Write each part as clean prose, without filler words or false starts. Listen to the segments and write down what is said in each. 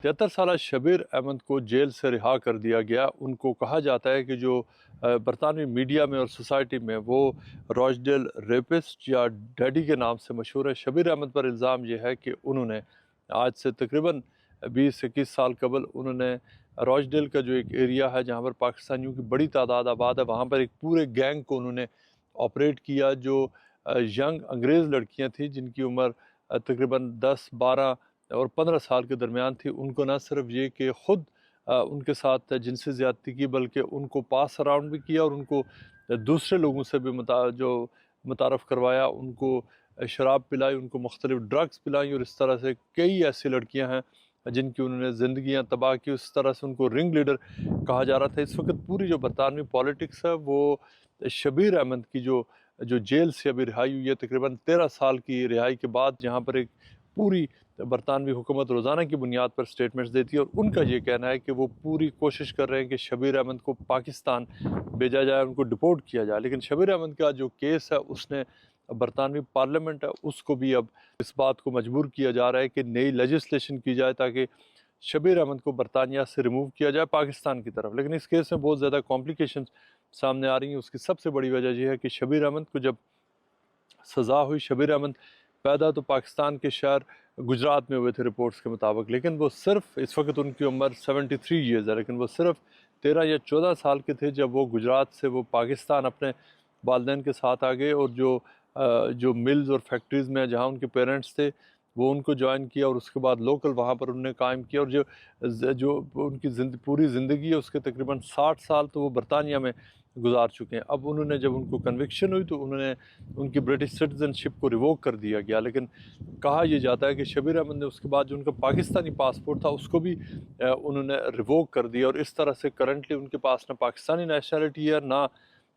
73 साला शबीर अहमद को जेल से रिहा कर दिया गया। उनको कहा जाता है कि जो बरतानवी मीडिया में और सोसाइटी में वो रॉचडेल रेपिस्ट या डैडी के नाम से मशहूर है। शबीर अहमद पर इल्ज़ाम यह है कि उन्होंने आज से तकरीबन 20-21 साल कबल उन्होंने रॉचडेल का जो एक एरिया है जहाँ पर पाकिस्तानियों की बड़ी तादाद आबाद है, वहाँ पर एक पूरे गैंग को उन्होंने ऑपरेट किया जो यंग अंग्रेज़ लड़कियाँ थी जिनकी उम्र तकरीबन 10, 12 और 15 साल के दरमियान थी। उनको न सिर्फ ये कि ख़ुद उनके साथ जिनसी ज़्यादती की बल्कि उनको पास अराउंड भी किया और उनको दूसरे लोगों से भी मुतारफ़ करवाया, उनको शराब पिलाई, उनको मुख्तलिफ़ ड्रग्स पिलाई और इस तरह से कई ऐसी लड़कियां हैं जिनकी उन्होंने ज़िंदगियां तबाह की। उस तरह से उनको रिंग लीडर कहा जा रहा था। इस वक्त पूरी जो बरतानवी पॉलिटिक्स है वो शबीर अहमद की जो जेल से अभी रिहाई हुई है तकरीबन 13 साल की रिहाई के बाद, जहाँ पर एक पूरी बरतानवी हुकूमत रोज़ाना की बुनियाद पर स्टेटमेंट्स देती है और उनका ये कहना है कि वो पूरी कोशिश कर रहे हैं कि शबीर अहमद को पाकिस्तान भेजा जाए, उनको डिपोर्ट किया जाए। लेकिन शबीर अहमद का जो केस है उसने बरतानवी पार्लियामेंट है उसको भी अब इस बात को मजबूर किया जा रहा है कि नई लेजिस्लेशन की जाए ताकि शबीर अहमद को बरतानिया से रिमूव किया जाए पाकिस्तान की तरफ। लेकिन इस केस में बहुत ज़्यादा कॉम्प्लिकेशन सामने आ रही हैं। उसकी सबसे बड़ी वजह यह है कि शबीर अहमद को जब सज़ा हुई, शबीर अहमद पैदा तो पाकिस्तान के शहर गुजरात में हुए थे रिपोर्ट्स के मुताबिक, लेकिन वो सिर्फ इस वक्त उनकी उम्र 73 ईयर्स है, लेकिन वो सिर्फ 13 या 14 साल के थे जब वो गुजरात से वो पाकिस्तान अपने वालिदैन के साथ आ गए और जो मिल्स और फैक्ट्रीज़ में जहाँ उनके पेरेंट्स थे वो उनको ज्वाइन किया और उसके बाद लोकल वहाँ पर उन्होंने कायम किया। और जो उनकी पूरी ज़िंदगी है उसके तकरीबन 60 साल तो वो बरतानिया में गुजार चुके हैं। अब उन्होंने जब उनको कन्विक्शन हुई तो उन्होंने उनकी ब्रिटिश सिटीज़नशिप को रिवोक कर दिया गया। लेकिन कहा यह जाता है कि शबीर अहमद ने उसके बाद जो उनका पाकिस्तानी पासपोर्ट था उसको भी उन्होंने रिवोक कर दिया और इस तरह से करंटली उनके पास ना पाकिस्तानी नेशनलिटी है ना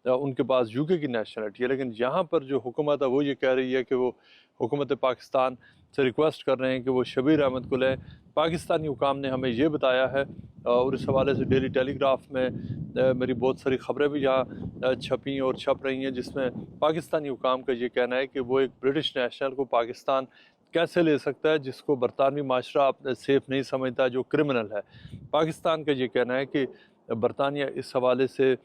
उनके पास यूके की नेशनलिटी है। लेकिन यहाँ पर जो हुकूमत है वो ये कह रही है कि वो हुकूमत पाकिस्तान से रिक्वेस्ट कर रहे हैं कि वो शबीर अहमद को लें। पाकिस्तानी हुकाम ने हमें ये बताया है और इस हवाले से डेली टेलीग्राफ में मेरी बहुत सारी ख़बरें भी यहाँ छपी और छप रही हैं जिसमें पाकिस्तानी हुकाम का ये कहना है कि वो एक ब्रिटिश नेशनल को पाकिस्तान कैसे ले सकता है जिसको बरतानवी माशरा सेफ़ नहीं समझता, जो क्रिमिनल है। पाकिस्तान का ये कहना है कि बरतानिया इस हवाले से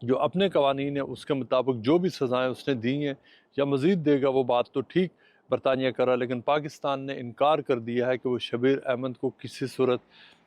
जो अपने कवानीन है उसके मुताबिक जो भी सज़ाएँ उसने दी हैं या मज़ीद देगा वो बात तो ठीक बरतानिया कर रहा, लेकिन पाकिस्तान ने इनकार कर दिया है कि वो शबीर अहमद को किसी सूरत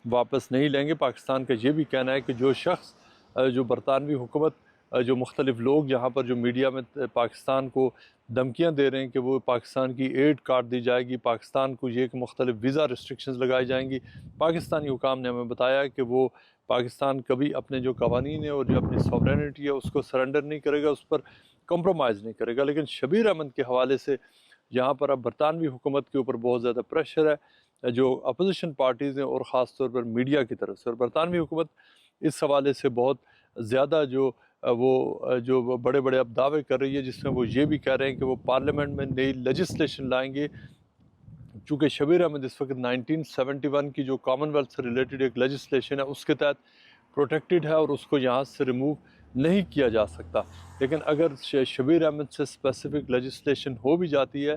वापस नहीं लेंगे। पाकिस्तान का ये भी कहना है कि जो शख्स जो बरतानवी हुकूमत जो मुख्तलिफ़ लोग यहाँ पर जो मीडिया में पाकिस्तान को धमकियाँ दे रहे हैं कि वो पाकिस्तान की एड काट दी जाएगी, पाकिस्तान को ये कि मुख्तलिफ़ वीज़ा रिस्ट्रिक्शंस लगाई जाएंगी, पाकिस्तानी हुकाम ने हमें बताया कि वो पाकिस्तान कभी अपने जो कवानीन है और जो अपनी सॉवरेनिटी है उसको सरेंडर नहीं करेगा, उस पर कंप्रोमाइज़ नहीं करेगा। लेकिन शबीर अहमद के हवाले से यहाँ पर अब बरतानवी हुकूमत के ऊपर बहुत ज़्यादा प्रेशर है जो अपोजिशन पार्टीज़ हैं और ख़ास तौर पर मीडिया की तरफ से। और बरतानवी हुकूमत इस हवाले से बहुत ज़्यादा जो बड़े बड़े अब दावे कर रही है जिसमें वो ये भी कह रहे हैं कि वो पार्लियामेंट में नई लेजिस्लेशन लाएंगे। चूँकि शबीर अहमद इस वक्त 1971 की जो कॉमनवेल्थ से रिलेटेड एक लेजिस्लेशन है उसके तहत प्रोटेक्टेड है और उसको यहाँ से रिमूव नहीं किया जा सकता। लेकिन अगर शबीर अहमद से स्पेसिफिक लेजिस्लेशन हो भी जाती है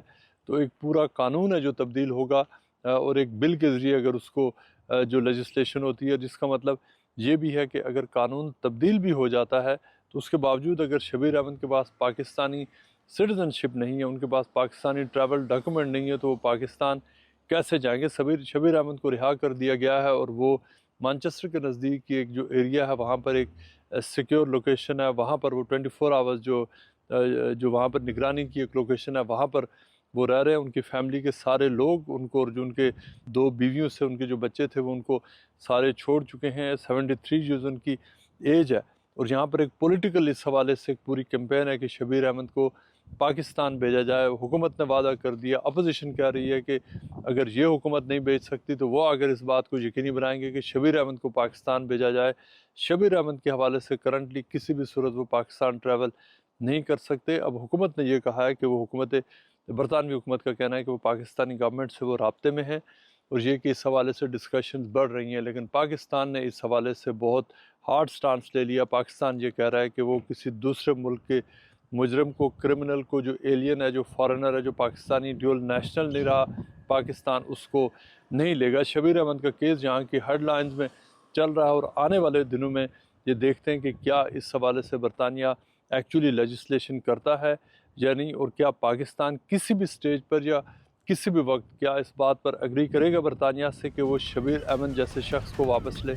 तो एक पूरा कानून है जो तब्दील होगा और एक बिल के ज़रिए अगर उसको जो लेजिस्लेशन होती है, जिसका मतलब ये भी है कि अगर कानून तब्दील भी हो जाता है तो उसके बावजूद अगर शबीर अहमद के पास पाकिस्तानी सिटीज़नशिप नहीं है, उनके पास पाकिस्तानी ट्रैवल डॉक्यूमेंट नहीं है तो वो पाकिस्तान कैसे जाएंगे। शबीर अहमद को रिहा कर दिया गया है और वो मानचेस्टर के नज़दीक की एक जो एरिया है वहाँ पर एक सिक्योर लोकेशन है, वहाँ पर वो 24 आवर्स जो वहाँ पर निगरानी की एक लोकेशन है वहाँ पर वो रह रहे हैं। उनकी फैमिली के सारे लोग उनको और जो उनके 2 बीवियों से उनके जो बच्चे थे वो उनको सारे छोड़ चुके हैं। 73 ईयर्स उनकी एज है और यहाँ पर एक पॉलिटिकल इस हवाले से एक पूरी कैंपेन है कि शबीर अहमद को पाकिस्तान भेजा जाए। हुकूमत ने वादा कर दिया, अपोजिशन कह रही है कि अगर ये हुकूमत नहीं भेज सकती तो वो अगर इस बात को यकीनी बनाएंगे कि शबीर अहमद को पाकिस्तान भेजा जाए। शबीर अहमद के हवाले से करंटली किसी भी सूरत वो पाकिस्तान ट्रैवल नहीं कर सकते। अब हुकूमत ने यह कहा है कि वो बरतानवी हुकूमत का कहना है कि वो पाकिस्तानी गवर्नमेंट से वो राब्ते में है और ये कि इस हवाले से डिस्कशंस बढ़ रही हैं। लेकिन पाकिस्तान ने इस हवाले से बहुत हार्ड स्टांस ले लिया। पाकिस्तान ये कह रहा है कि वो किसी दूसरे मुल्क के मुजरम को, क्रिमिनल को, जो एलियन है, जो फॉरेनर है, जो पाकिस्तानी ड्यूल नेशनल नहीं रहा, पाकिस्तान उसको نہیں لے گا۔ شبیر احمد کا کیس یہاں کی ہیڈ لائنز میں چل رہا ہے، اور آنے والے دنوں میں یہ دیکھتے ہیں کہ کیا اس حوالے سے برطانیہ ایکچولی لیجسلیشن کرتا ہے یا نہیں، اور کیا پاکستان کسی بھی سٹیج پر یا کسی بھی وقت کیا اس بات پر اگری کرے گا برطانیہ سے کہ وہ شبیر احمد جیسے شخص کو واپس لے۔